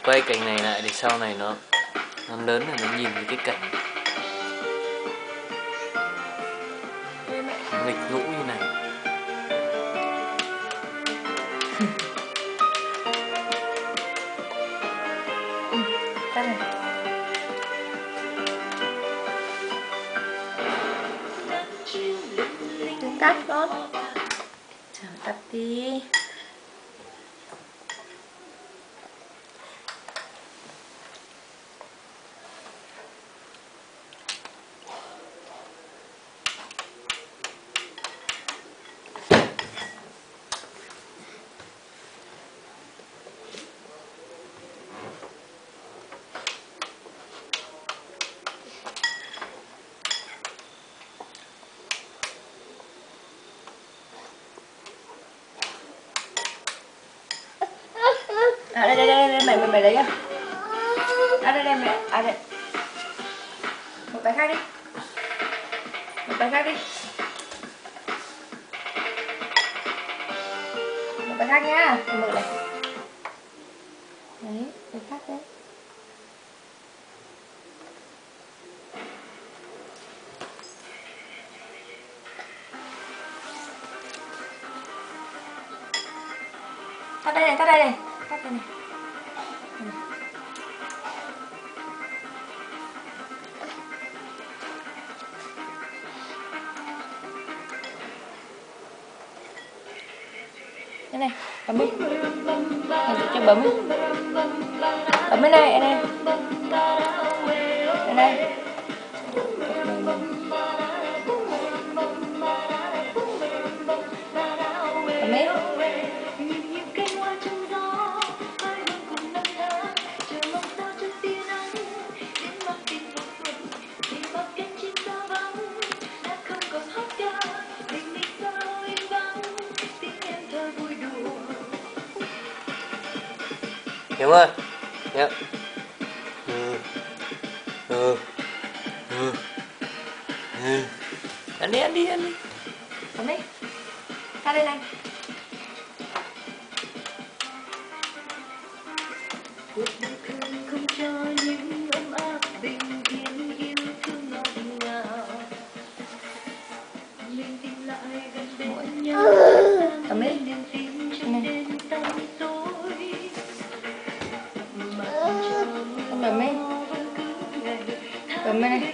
quay cảnh này lại để sau này nó lớn rồi nó nhìn thấy cái cảnh nghịch ngũ như này. Tắt này. Đừng tắt con. Chẳng tắt đi. Đây mày lấy à? Đây mẹ, đây. Một cái khác đi. Một cái khác đi. Một cái khác nhá, mở này. Đấy, cái khác đấy. Tắt đây này, tắt đây này. Tắt đây này. Đây này, bấm đi. Mình tự cho bấm đi. Bấm bên này, đây. Đây này. Bấm đi. Hiếu ơi. Hiếu. Ăn đi, ăn đi, ăn đi. Bấm đi. Ra đây này. Bấm đi. Này. Bấm đi. Bấm này.